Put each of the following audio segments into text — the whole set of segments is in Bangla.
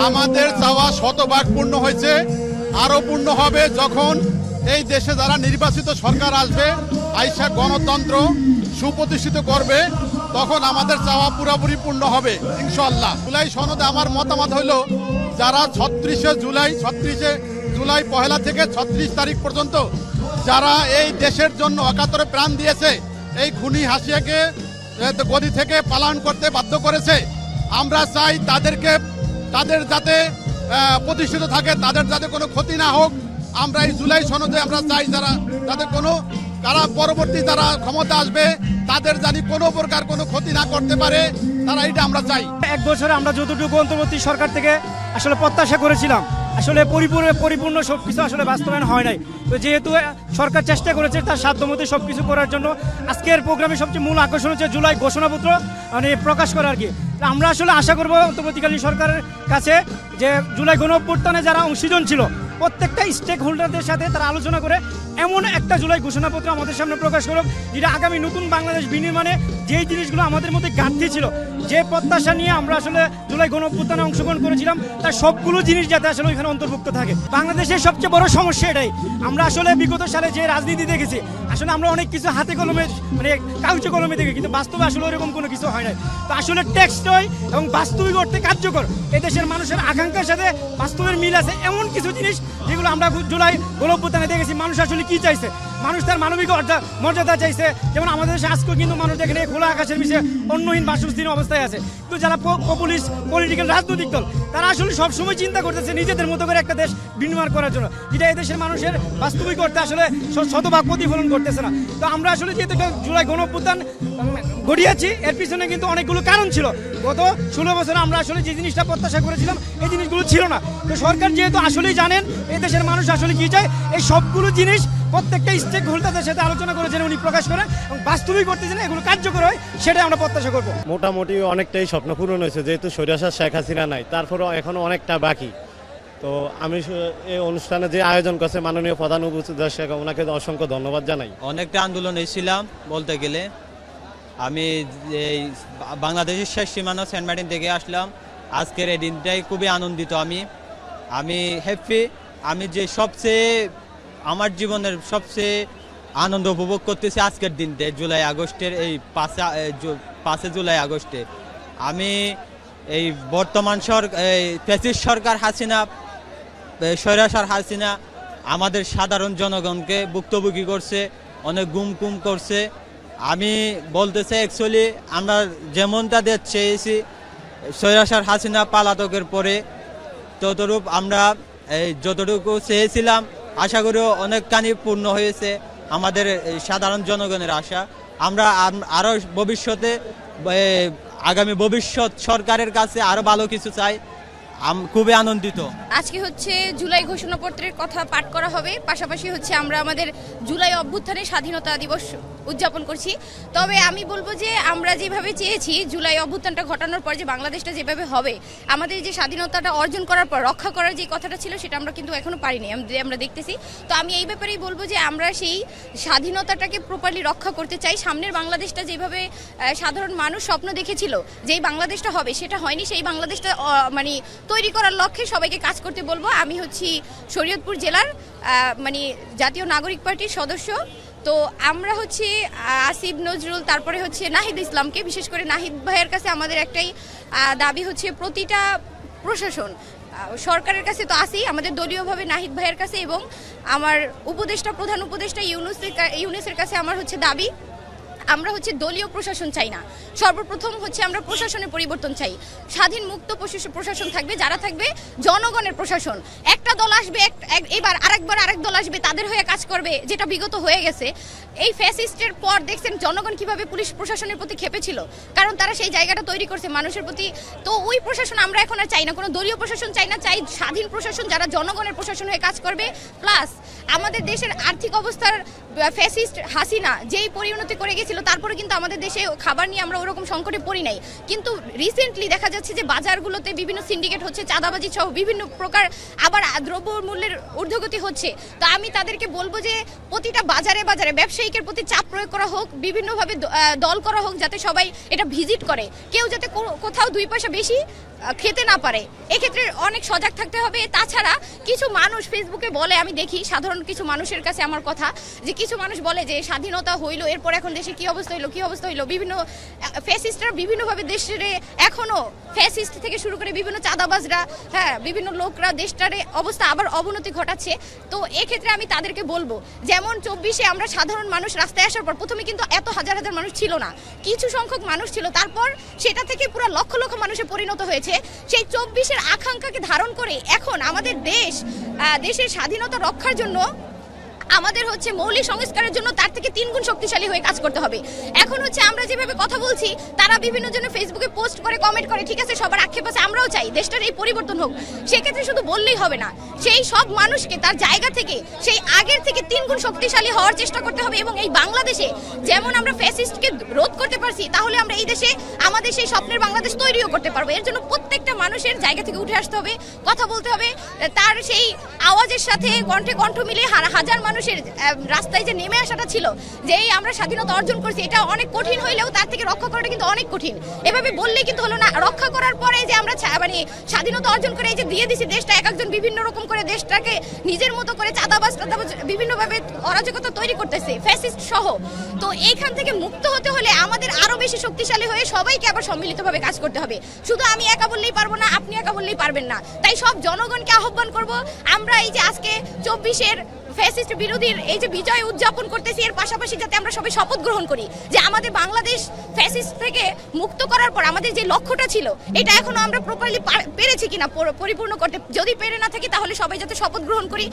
আমাদের চাওয়া শতভাগ পূর্ণ হয়েছে, আরো পূর্ণ হবে যখন এই দেশে যারা নির্বাচিত সরকার আসবে, আইসা গণতন্ত্র সুপ্রতিষ্ঠিত করবে, তখন আমাদের চাওয়া পুরোপুরি পূর্ণ হবে ইনশাআল্লাহ। জুলাই সনদে আমার মতামত হইল, যারা 36 জুলাই পহেলা থেকে 36 তারিখ পর্যন্ত যারা এই দেশের জন্য অকাতরে প্রাণ দিয়েছে, এই খুনি হাসিয়াকে গদি থেকে পালায়ন করতে বাধ্য করেছে, আমরা চাই তাদের যাতে প্রতিষ্ঠিত থাকে, তাদের যাতে কোনো ক্ষতি না হোক। আমরা এই জুলাই সনদে আমরা চাই যাতে কারা পরবর্তী যারা ক্ষমতা আসবে তাদের জানি কোনো প্রকার কোনো ক্ষতি না করতে পারে, তারা এটা আমরা চাই। এক বছরে আমরা যতটুকু অন্তর্বর্তী সরকার থেকে আসলে প্রত্যাশা করেছিলাম, আসলে পরিপূর্ণ সবকিছু আসলে বাস্তবায়ন হয় নাই। তো যেহেতু সরকার চেষ্টা করেছে তার সাধ্যমতো সবকিছু করার জন্য, আজকের প্রোগ্রামে সবচেয়ে মূল আকর্ষণ হচ্ছে জুলাই ঘোষণাপত্র প্রকাশ করা আর কি। আমরা আসলে আশা করবো অন্তর্বর্তীকালীন সরকারের কাছে যে জুলাই গণঅভ্যুত্থানে যারা অংশীজন ছিল প্রত্যেকটা স্টেক হোল্ডারদের সাথে তারা আলোচনা করে এমন একটা জুলাই ঘোষণাপত্র আমাদের সামনে প্রকাশ করুক, যেটা আগামী নতুন বাংলাদেশ বিনির্মাণে যেই জিনিসগুলো আমাদের মধ্যে ঘাটতি ছিল, যে প্রত্যাশা নিয়ে আমরা আসলে জুলাই গণঅভ্যুত্থানে অংশগ্রহণ করেছিলাম, তার সবগুলো জিনিস যাতে আসলে ওইখানে অন্তর্ভুক্ত থাকে। বাংলাদেশের সবচেয়ে বড় সমস্যা এটাই। আমরা আসলে বিগত সালে যে রাজনীতি দেখেছি, আসলে আমরা অনেক কিছু হাতে কলমে কাগজে কলমে দেখি, কিন্তু বাস্তবে আসলে ওরকম কোনো কিছু হয় না। তো আসলে টেক্সটই এবং বাস্তবিক অর্থে কার্যকর এদেশের মানুষের আকাঙ্ক্ষার সাথে বাস্তবের মিল আছে এমন কিছু জিনিস যেগুলো আমরা জুলাই গণঅভ্যুত্থানে দেখেছি। মানুষ আসলে কি চাইছে, মানুষ তার মানবিক মর্যাদা চাইছে। যেমন আমাদের দেশে আজকেও কিন্তু মানুষ দেখেন খোলা আকাশের নিচে অন্যহীন বাসস্থান অবস্থায় আছে, কিন্তু যারা পলিটিক্যাল রাজনৈতিক দল তারা আসলে সবসময় চিন্তা করতেছে নিজেদের মতো করে একটা দেশ বিনির্মাণ করার জন্য, যেটা এদেশের মানুষের বাস্তবিক অর্থে আসলে শতভাগ প্রতিফলন করতেছে না। তো আমরা আসলে যেহেতু জুলাই গণঅভ্যুত্থান ঘটিয়েছি, এর পিছনে কিন্তু অনেকগুলো কারণ ছিল। গত 16 বছর আমরা আসলে যে জিনিসটা প্রত্যাশা করেছিলাম এই জিনিসগুলো ছিল না। তো সরকার যেহেতু আসলেই জানেন এই দেশের মানুষ আসলে কি চায়, এই সবগুলো জিনিস প্রত্যেকটা স্টেক হোল্ডারদের সাথে আলোচনা করেছেন, উনি প্রকাশ করেন এবং বাস্তবিক করতেছেন এগুলো কার্যকর হয়, সেটাই আমরা প্রত্যাশা করবো। মোটামুটি অনেকটাই স্বপ্ন পূরণ হয়েছে, যেহেতু স্বৈরাচার শেখ হাসিনা নাই, তারপরেও এখনো অনেকটা বাকি। তো আমি এই অনুষ্ঠানে যে আয়োজন করছে মাননীয় প্রধান উপদেষ্টা, ওনাকে অসংখ্য ধন্যবাদ জানাই। অনেকটা আন্দোলন এসেছিলাম বলতে গেলে। আমি এই বাংলাদেশের শেষ সীমানা সেন্ট মার্টিন থেকে আসলাম। আজকের এই দিনটাই খুবই আনন্দিত। আমি হ্যাপি। আমি যে আমার জীবনের সবচেয়ে আনন্দ উপভোগ করতেছি আজকের দিনটা, জুলাই আগস্টের এই 5 জুলাই আগস্টে। আমি এই বর্তমান ফ্যাসিস্ট সরকার হাসিনা, স্বৈরাচার হাসিনা আমাদের সাধারণ জনগণকে ভুক্তভোগী করছে, অনেক গুম করছে। আমি বলতেছি অ্যাকচুয়ালি আমরা যেমনটা চেয়েছি স্বৈরাচার হাসিনা পালাতকের পরে, ততরূপ আমরা যতটুকু চেয়েছিলাম আশা করি অনেকখানি পূর্ণ হয়েছে আমাদের সাধারণ জনগণের আশা। আমরা আরও ভবিষ্যতে আগামী ভবিষ্যৎ সরকারের কাছে আরও ভালো কিছু চাই। খুবই আনন্দিত। আজকে হচ্ছে জুলাই ঘোষণাপত্রের কথা পাঠ করা হবে, পাশাপাশি হচ্ছে আমরা আমাদের জুলাই অভ্যুত্থানের স্বাধীনতা দিবস উদযাপন করছি। তবে আমি বলবো যে আমরা যেভাবে চেয়েছি জুলাই অভ্যুত্থানটা ঘটানোর পর যে বাংলাদেশটা যেভাবে হবে, আমাদের যে স্বাধীনতাটা অর্জন করার পর রক্ষা করার যে কথাটা ছিল সেটা আমরা কিন্তু এখনো পারিনি, আমরা দেখতেছি। তো আমি এই ব্যাপারেই বলবো যে আমরা সেই স্বাধীনতাটাকে প্রপারলি রক্ষা করতে চাই। সামনের বাংলাদেশটা যেভাবে সাধারণ মানুষ স্বপ্ন দেখেছিল যেই বাংলাদেশটা হবে, সেটা হয়নি। সেই বাংলাদেশটা তৈরি করার লক্ষ্যে সবাইকে কাজ করতে বলবো। আমি হচ্ছি শরীয়তপুর জেলার জাতীয় নাগরিক পার্টির সদস্য। তো আমরা হচ্ছে আসিফ নজরুল, তারপরে হচ্ছে নাহিদ ইসলামকে, বিশেষ করে নাহিদ ভাইয়ের কাছে আমাদের একটাই দাবি হচ্ছে প্রতিটা প্রশাসন সরকারের কাছে তো আসি, আমাদের দলীয়ভাবে নাহিদ ভাইয়ের কাছে এবং আমার প্রধান উপদেষ্টা ইউনূসের কাছে আমার হচ্ছে দাবি, আমরা হচ্ছে দলীয় প্রশাসন চাই না। সর্বপ্রথম হচ্ছে আমরা প্রশাসনের পরিবর্তন চাই। স্বাধীন মুক্ত প্রশাসন থাকবে, যারা থাকবে জনগণের প্রশাসন। একটা দল আসবে এবার আরেক দল আসবে, তাদের হয়ে কাজ করবে, যেটা বিগত হয়ে গেছে। এই ফ্যাসিস্টের পর দেখছেন জনগণ কিভাবে পুলিশ প্রশাসনের প্রতি ক্ষেপেছিল, কারণ তারা সেই জায়গাটা তৈরি করছে মানুষের প্রতি। তো ওই প্রশাসন আমরা এখন আর চাই না, কোনো দলীয় প্রশাসন চাই না, চাই স্বাধীন প্রশাসন যারা জনগণের প্রশাসন হয়ে কাজ করবে। প্লাস আমাদের দেশের আর্থিক অবস্থার ফ্যাসিস্ট হাসিনা যেই পরিণতি করে গেছিল, তারপরে কিন্তু আমাদের দেশে খাবার নিয়ে আমরা ওরকম সংকটে পড়ি নাই। কিন্তু রিসেন্টলি দেখা যাচ্ছে যে বাজারগুলোতে বিভিন্ন সিন্ডিকেট হচ্ছে, চাঁদাবাজি সহ বিভিন্ন প্রকার, আবার দ্রব্য মূল্যের ঊর্ধ্বগতি হচ্ছে। তো আমি তাদেরকে বলবো যে প্রতিটা বাজারে বাজারে ব্যবসায়িকের প্রতি চাপ প্রয়োগ করা হোক, বিভিন্নভাবে দল করা হোক, যাতে সবাই এটা ভিজিট করে, কেউ যাতে কোথাও 2 পয়সা বেশি খেতে না পারে। এক্ষেত্রে অনেক সজাগ থাকতে হবে। তাছাড়া কিছু মানুষ ফেসবুকে বলে, আমি দেখি সাধারণ কিছু মানুষের কাছে আমার কথা, যে কিছু মানুষ বলে যে স্বাধীনতা হইলো, এরপর এখন দেশে কি অবস্থা হইলো, বিভিন্ন ফ্যাসিস্টরা বিভিন্নভাবে দেশের এখনো ফ্যাসিস্ট থেকে শুরু করে বিভিন্ন চাঁদাবাজরা, হ্যাঁ, বিভিন্ন লোকরা দেশটারে অবস্থা আবার অবনতি ঘটাচ্ছে। তো এক্ষেত্রে আমি তাদেরকে বলবো, যেমন 24-এ আমরা সাধারণ মানুষ রাস্তায় আসার পর প্রথমে কিন্তু এত হাজার হাজার মানুষ ছিল না, কিছু সংখ্যক মানুষ ছিল, তারপর সেটা থেকে পুরো লক্ষ লক্ষ মানুষে পরিণত হয়েছে। সেই 24-এর আকাঙ্ক্ষাকে ধারণ করে এখন আমাদের দেশের স্বাধীনতা রক্ষার জন্য আমাদের হচ্ছে মৌলিক সংস্কারের জন্য তার থেকে 3 গুণ শক্তিশালী হয়ে কাজ করতে হবে। এখন হচ্ছে আমরা যেভাবে কথা বলছি, তারা বিভিন্ন জন ফেসবুকে পোস্ট করে, কমেন্ট করে, ঠিক আছে, সবার আক্ষেপ আছে, আমরাও চাই দেশটার এই পরিবর্তন হোক। সেক্ষেত্রে শুধু বললেই হবে না, সেই সব মানুষকে তার জায়গা থেকে সেই আগের থেকে 3 গুণ শক্তিশালী হওয়ার চেষ্টা করতে হবে। এবং এই বাংলাদেশে যেমন আমরা ফ্যাসিস্টকে রোধ করতে পারছি, তাহলে আমরা এই দেশে আমাদের সেই স্বপ্নের বাংলাদেশ তৈরিও করতে পারবো। এর জন্য প্রত্যেকটা মানুষের জায়গা থেকে উঠে আসতে হবে, কথা বলতে হবে, তার সেই আওয়াজের সাথে কণ্ঠে কণ্ঠ মিলিয়ে হাজার মানুষের রাস্তায় যে নেমে আসাটা ছিল, যে আমরা স্বাধীনতা অর্জন করছি, এটা অনেক কঠিন হইলেও তার থেকে রক্ষা করাটা কিন্তু অনেক কঠিন। এভাবে বললেই কিন্তু হলো না। রক্ষা করার পরে যে আমরা মানে স্বাধীনতা অর্জন করে এই যে দিয়ে দিছি দেশটা, এক একজন বিভিন্ন রকম করে দেশটাকে নিজের মতো করে চাঁদাবাজ বিভিন্নভাবে অরাজকতা তৈরি করতেছে, ফ্যাসিস্ট সহ। তো এইখান থেকে মুক্ত হতে হলে আমাদের আরো বেশি শক্তিশালী হয়ে সবাইকে আবার সম্মিলিতভাবে কাজ করতে হবে। শুধু আমি একা বললেই পারবো না, আপনি একা বললেই পারবেন না। তাই সব জনগণকে আহ্বান করব, আমরা এই যে আজকে 24-এর ফ্যাসিস্ট বিরোধীর এই যে বিজয় উদযাপন করতেছি, এর পাশাপাশি যাতে আমরা সবাই শপথ গ্রহণ করি যে আমাদের বাংলাদেশ ফ্যাসিস্ট থেকে মুক্ত করার পর আমাদের যে লক্ষ্যটা ছিল, এটা এখনো আমরা প্রপারলি পেরেছি কিনা পরিপূর্ণ করতে। যদি পেরে না থাকি, তাহলে সবাই যাতে শপথ গ্রহণ করি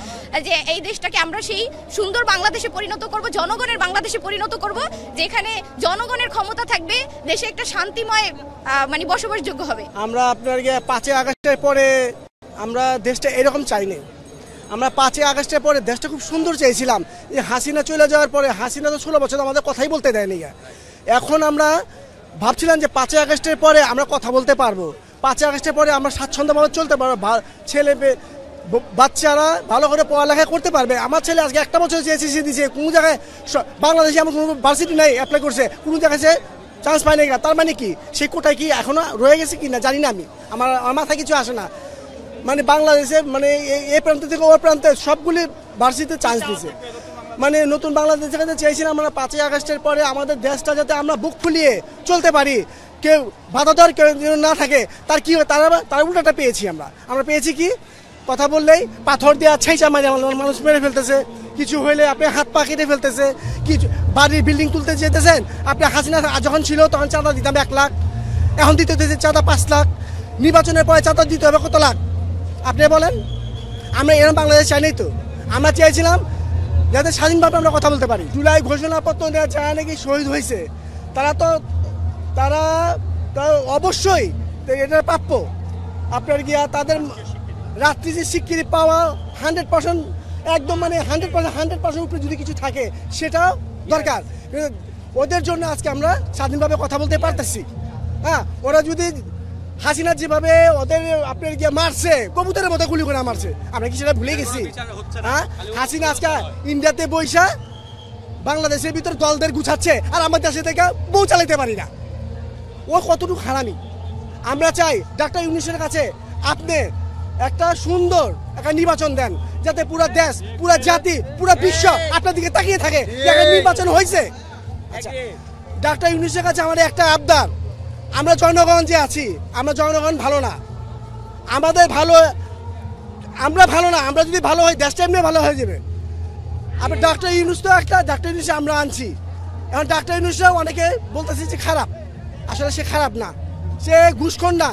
যে এই দেশটাকে আমরা সেই সুন্দর বাংলাদেশে পরিণত করব, জনগণের বাংলাদেশে পরিণত করব, যেখানে জনগণের ক্ষমতা থাকবে, দেশে একটা শান্তিময় মানে বসবাসযোগ্য হবে। আমরা আপনার 5 আগস্টের পরে আমরা দেশটা এরকম চাইনি। আমরা 5 আগস্টের পরে দেশটা খুব সুন্দর চেয়েছিলাম। যে হাসিনা চলে যাওয়ার পরে, হাসিনা তো 16 বছর আমাদের কথাই বলতে দেয়নি। এখন আমরা ভাবছিলাম যে 5 আগস্টের পরে আমরা কথা বলতে পারবো, 5 আগস্টের পরে আমরা স্বাচ্ছন্দ্যভাবে চলতে পারবো, ছেলে বাচ্চারা ভালো করে পড়ালেখা করতে পারবে। আমার ছেলে আজকে 1 বছর চেয়েছি দিয়েছে, কোনো জায়গায় বাংলাদেশে এমন কোনো ভার্সিটি নাই অ্যাপ্লাই করছে, কোনো জায়গায় সে চান্স পায় না। তার মানে কি সেই কোটায় কি এখনো রয়ে গেছে কি না জানি না, আমার মাথায় কিছু আসে না। মানে বাংলাদেশে মানে এই প্রান্ত থেকে ওই প্রান্তে সবগুলি ভার্সিটিতে চান্স দিয়েছে। মানে নতুন বাংলাদেশ যেখানে চেয়েছিলাম আমরা 5 আগস্টের পরে আমাদের দেশটা যাতে আমরা বুক ফুলিয়ে চলতে পারি, কেউ বাধা দেওয়ার কেউ না থাকে, তার কি তার উল্টাটা পেয়েছি আমরা পেয়েছি কি, কথা বললেই পাথর দেওয়া ছাইচা মারি মানুষ মেরে ফেলতেছে, কিছু হইলে আপনি হাত পা কেটে ফেলতেছে, কিছু বাড়ির বিল্ডিং তুলতে যেতেছেন আপনি। হাসিনা যখন ছিল তখন চাঁদা দিতাম 1 লাখ, এখন দিতে হতেছে চাঁদা 5 লাখ, নির্বাচনের পরে চাঁদা দিতে হবে কত লাখ আপনি বলেন। আমরা এরকম বাংলাদেশ চাই নাই তো, আমরা চেয়েছিলাম যাতে স্বাধীনভাবে আমরা কথা বলতে পারি। জুলাই ঘোষণাপত্র যারা নাকি শহীদ হয়েছে তারা অবশ্যই এটা প্রাপ্য। আপনার তাদের রাত্রি যে স্বীকৃতি পাওয়া 100% একদম মানে 100% উপরে যদি কিছু থাকে সেটা দরকার। ওদের জন্য আজকে আমরা স্বাধীনভাবে কথা বলতে পারতেছি। হ্যাঁ, ওরা যদি হাসিনা যেভাবে ওদের আপনার মারছে, কবুতরের মতো গুলি করে মারছে, আমরা কি সেটা ভুলে গেছি? হ্যাঁ, হাসিনা আজকে ইন্ডিয়াতে বৈশা বাংলাদেশের ভিতর দলদের গুছাচ্ছে, আর আমার দেশে থেকে বউ চালাইতে পারি না। ও কতটুকু হারামি। আমরা চাই ডাক্তার ইউনূসের কাছে আপনি একটা সুন্দর একটা নির্বাচন দেন, যাতে পুরো দেশ, পুরো জাতি, পুরো বিশ্ব আপনার দিকে তাকিয়ে থাকে নির্বাচন হয়েছে। ডাক্তার ইউনূসের কাছে আমাদের একটা আবদার, আমরা জনগণ যে আছি, আমরা জনগণ ভালো না, আমাদের আমরা ভালো না, আমরা যদি ভালো হই দেশটা এমনি ভালো হয়ে যাবে। আবার ডাক্তার ইউনূস তো একটা, ডাক্তার ইউনূস আমরা আনছি, এখন ডাক্তার ইউনূসরাও অনেকে বলতেছে যে খারাপ, আসলে সে খারাপ না, সে ঘুষখোর না,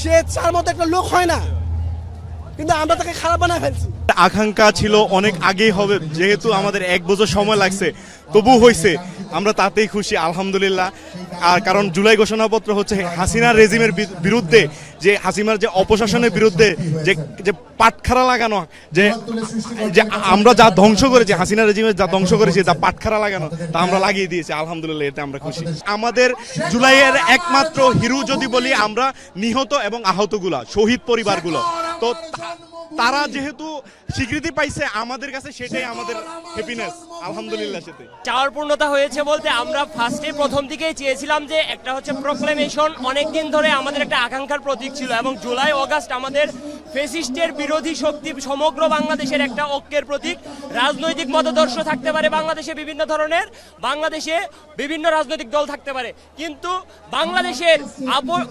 সে তার মতো একটা লোক হয় না, কিন্তু আমরা তাকে খারাপ বানায় ফেলছি। আকাঙ্ক্ষা ছিল অনেক আগেই হবে, যেহেতু আমাদের 1 বছর সময় লাগছে, তবু হয়েছে, আমরা তাতেই খুশি আলহামদুলিল্লাহ। আর কারণ জুলাই ঘোষণাপত্র হচ্ছে হাসিনা রেজিমের বিরুদ্ধে যে হাসিনার যে অপশাসনের বিরুদ্ধে যে যে পাটখারা লাগানো, যে যে আমরা যা ধ্বংস করেছি, হাসিনা রেজিমে যা ধ্বংস করেছি, তা পাটখারা লাগানো, তা আমরা লাগিয়ে দিয়েছি। আলহামদুলিল্লাহ, এতে আমরা খুশি। আমাদের জুলাইয়ের একমাত্র হিরো যদি বলি আমরা, নিহত এবং আহতগুলা, শহীদ পরিবারগুলো, তো তারা যেহেতু স্বীকৃতি পাইছে আমাদের কাছে, সেটাই আমাদের হ্যাপিনেস। আলহামদুলিল্লাহ, সেটাই চাওয়ার পূর্ণতা হয়েছে বলতে আমরা প্রথম দিকেই চেয়েছিলাম যে একটা হচ্ছে প্রোক্লেমেশন, অনেকদিন ধরে আমাদের একটা আকাঙ্ক্ষার প্রতীক ছিল, এবং জুলাই অগাস্ট আমাদের ফেসিস্টের বিরোধী শক্তি সমগ্র বাংলাদেশের একটা ঐক্যের প্রতীক। রাজনৈতিক মতাদর্শ থাকতে পারে বাংলাদেশে বিভিন্ন ধরনের, বাংলাদেশে বিভিন্ন রাজনৈতিক দল থাকতে পারে, কিন্তু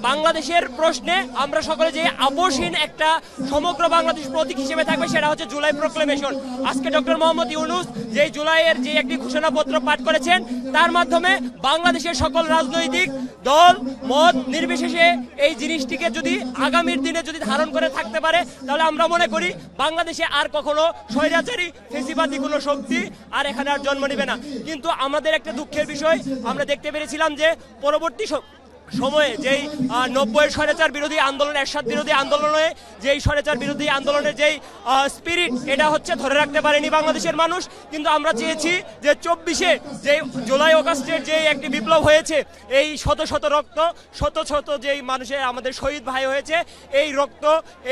বাংলাদেশের প্রশ্নে আমরা সকলে যে আপোষহীন একটা সমগ্র বাংলাদেশ প্রতীক হিসেবে থাকবে, সেটা হচ্ছে জুলাই প্রোক্লেমেশন। আজকে ডক্টর মোহাম্মদ ইউনূস যে জুলাইয়ের যে একটি ঘোষণাপত্র পাঠ করেছেন, তার মাধ্যমে বাংলাদেশের সকল রাজনৈতিক দল মত নির্বিশেষে এই জিনিসটিকে যদি আগামীর দিনে যদি ধারণ করে থাকতে পারে, তাহলে আমরা মনে করি বাংলাদেশে আর কখনো স্বৈরাচারী ফেসিবাদী কোনো শক্তি আর এখানে আর জন্ম নেবে না। কিন্তু আমাদের একটা দুঃখের বিষয়, আমরা দেখতে পেরেছিলাম যে পরবর্তী সময়ে যেই 90-এর স্বৈরাচার বিরোধী আন্দোলন, এরশাদ বিরোধী আন্দোলনে যেই স্বৈরাচার বিরোধী আন্দোলনের যেই স্পিরিট, এটা হচ্ছে ধরে রাখতে পারেনি বাংলাদেশের মানুষ। কিন্তু আমরা চেয়েছি যে 24-এ যে জুলাই অগাস্টের যে একটি বিপ্লব হয়েছে, এই শত শত রক্ত, শত শত যেই মানুষের আমাদের শহীদ ভাই হয়েছে, এই রক্ত,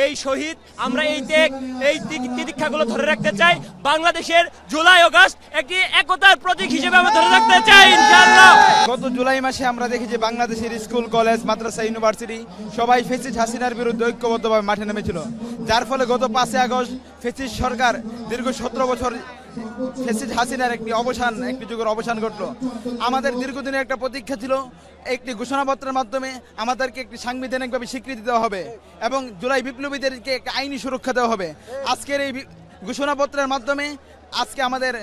এই শহীদ, আমরা এই ত্যাগ, এই তিতিক্ষাগুলো ধরে রাখতে চাই। বাংলাদেশের জুলাই অগাস্ট একটি একতার প্রতীক হিসেবে আমরা ধরে রাখতে চাই ইনশাআল্লাহ। গত জুলাই মাসে আমরা দেখি যে বাংলাদেশের স্কুল, কলেজ, মাদ্রাসা, ইউনিভার্সিটি সবাই ফেসিস্ট হাসিনার বিরুদ্ধে ঐক্যবদ্ধভাবে মাঠে নেমেছিল, যার ফলে গত 5 আগস্ট ফেসিস্ট সরকার দীর্ঘ 17 বছর ফেসিস্ট হাসিনার একটি যুগের অবসান ঘটল। আমাদের দীর্ঘদিনের একটা প্রতীক্ষা ছিল, একটি ঘোষণাপত্রের মাধ্যমে আমাদেরকে একটি সাংবিধানিকভাবে স্বীকৃতি দেওয়া হবে এবং জুলাই বিপ্লবীদেরকে একটা আইনি সুরক্ষা দেওয়া হবে। আজকের এই ঘোষণাপত্রের মাধ্যমে আজকে আমাদের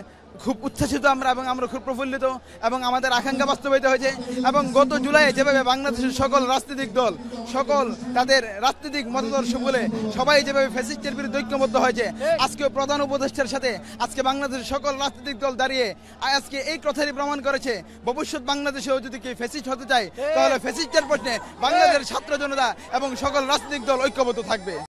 খুব উচ্ছ্বাসিত আমরা, এবং আমরা খুব প্রফুল্লিত, এবং আমাদের আকাঙ্ক্ষা বাস্তবায়িত হয়েছে। এবং গত জুলাইয়ে যেভাবে বাংলাদেশের সকল রাজনৈতিক দল, সকল তাদের রাজনৈতিক মতাদর্শ বলে সবাই যেভাবে ফ্যাসিস্টের বিরুদ্ধে ঐক্যবদ্ধ হয়েছে, আজকে প্রধান উপদেষ্টার সাথে আজকে বাংলাদেশের সকল রাজনৈতিক দল দাঁড়িয়ে আজকে এই কথাই প্রমাণ করেছে, ভবিষ্যৎ বাংলাদেশেও যদি কেউ ফ্যাসিস্ট হতে চায়, তাহলে ফ্যাসিস্টের প্রশ্নে বাংলাদেশের ছাত্র জনতা এবং সকল রাজনৈতিক দল ঐক্যবদ্ধ থাকবে।